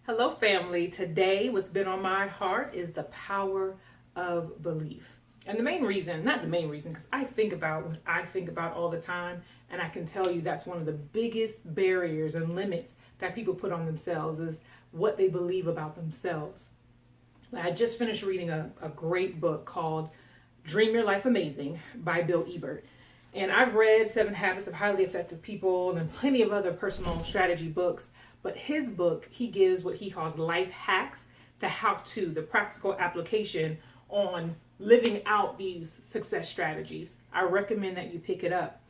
Hello, family. Today, what's been on my heart is the power of belief. And the main reason, not the main reason, because I think about what I think about all the time, and I can tell you that's one of the biggest barriers and limits that people put on themselves is what they believe about themselves. I just finished reading a great book called Dream Your Life Amazing by Bill Ebert. And I've read 7 Habits of Highly Effective People and plenty of other personal strategy books. But his book, he gives what he calls life hacks, the how-to, the practical application on living out these success strategies. I recommend that you pick it up.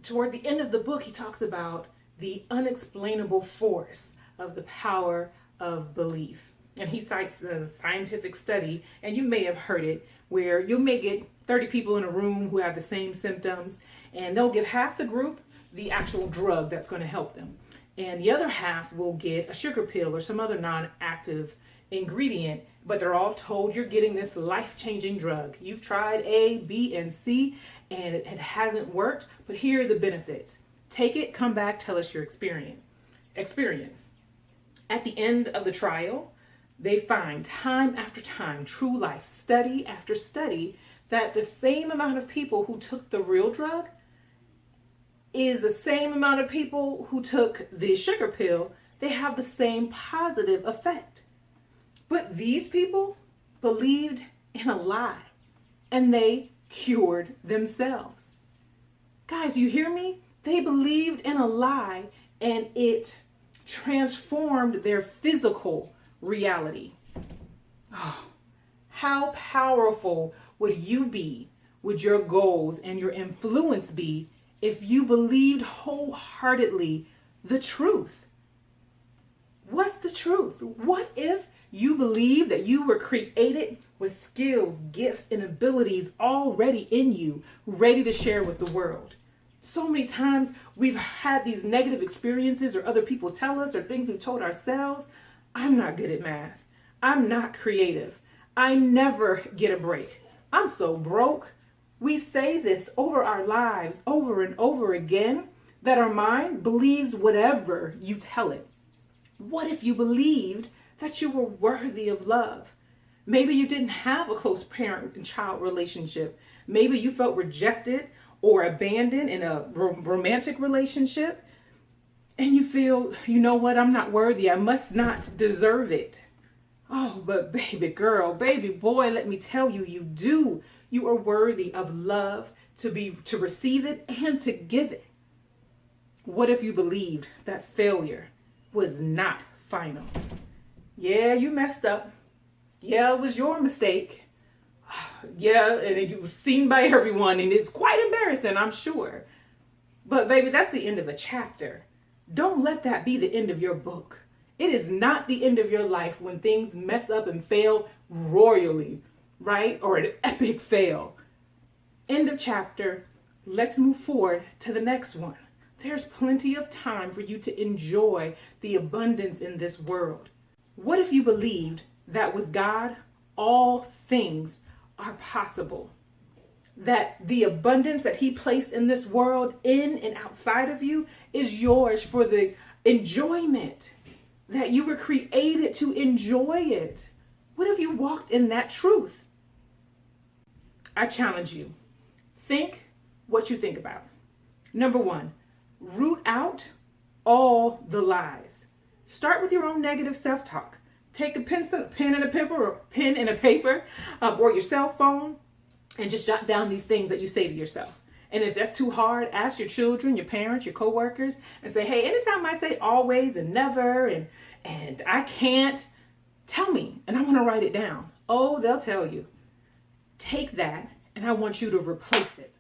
Toward the end of the book, he talks about the unexplainable force of the power of belief. And he cites the scientific study, and you may have heard it, where you may get 30 people in a room who have the same symptoms, and they'll give half the group the actual drug that's going to help them. And the other half will get a sugar pill or some other non-active ingredient, but they're all told you're getting this life-changing drug. You've tried A, B, and C, and it hasn't worked, but here are the benefits. Take it, come back, tell us your experience. At the end of the trial, they find time after time, true life, study after study, that the same amount of people who took the real drug is the same amount of people who took the sugar pill. They have the same positive effect. But these people believed in a lie and they cured themselves. Guys, you hear me? They believed in a lie and it transformed their physical reality. Oh, how powerful would you be? Would your goals and your influence be if you believed wholeheartedly the truth? What's the truth? What if you believe that you were created with skills, gifts, and abilities already in you, ready to share with the world? So many times we've had these negative experiences, or other people tell us, or things we've told ourselves. I'm not good at math. I'm not creative. I never get a break. I'm so broke. We say this over our lives over and over again, that our mind believes whatever you tell it. What if you believed that you were worthy of love? Maybe you didn't have a close parent and child relationship. Maybe you felt rejected or abandoned in a romantic relationship. And you feel, you know what, I'm not worthy. I must not deserve it. Oh, but baby girl, baby boy, let me tell you, you do. You are worthy of love, to receive it and to give it. What if you believed that failure was not final? Yeah, you messed up. Yeah, it was your mistake. Yeah, and it was seen by everyone, and it's quite embarrassing, I'm sure. But baby, that's the end of a chapter. Don't let that be the end of your book. It is not the end of your life when things mess up and fail royally, right? Or an epic fail. End of chapter. Let's move forward to the next one. There's plenty of time for you to enjoy the abundance in this world. What if you believed that with God, all things are possible? That the abundance that He placed in this world, in and outside of you, is yours for the enjoyment. That you were created to enjoy it. What if you walked in that truth? I challenge you. Think what you think about. Number 1, root out all the lies. Start with your own negative self-talk. Take a pen and a paper, or your cell phone, and just jot down these things that you say to yourself. And if that's too hard, ask your children, your parents, your coworkers, and say, hey, anytime I say always and never and I can't, tell me, and I want to write it down. Oh, they'll tell you. Take that, and I want you to replace it.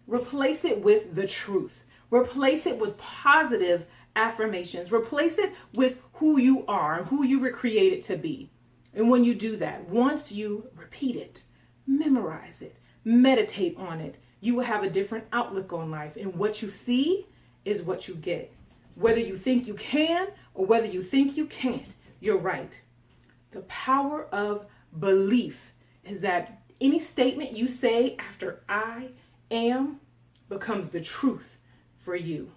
Replace it with the truth. Replace it with positive affirmations. Replace it with who you are and who you were created to be. And when you do that, once you repeat it, memorize it, meditate on it, you will have a different outlook on life. And what you see is what you get. Whether you think you can or whether you think you can't, you're right. The power of belief is that any statement you say after I am becomes the truth for you.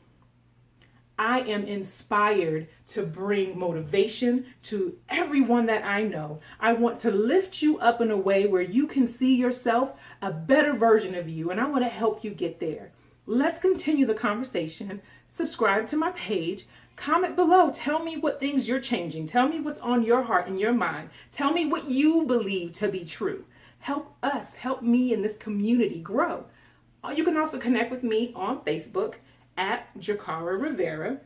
I am inspired to bring motivation to everyone that I know. I want to lift you up in a way where you can see yourself, a better version of you, and I want to help you get there. Let's continue the conversation. Subscribe to my page. Comment below. Tell me what things you're changing. Tell me what's on your heart and your mind. Tell me what you believe to be true. Help us, help me in this community grow. You can also connect with me on Facebook at Jecara Rivera,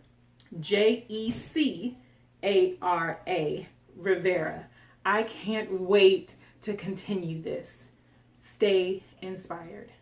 Jecara Rivera. I can't wait to continue this. Stay inspired.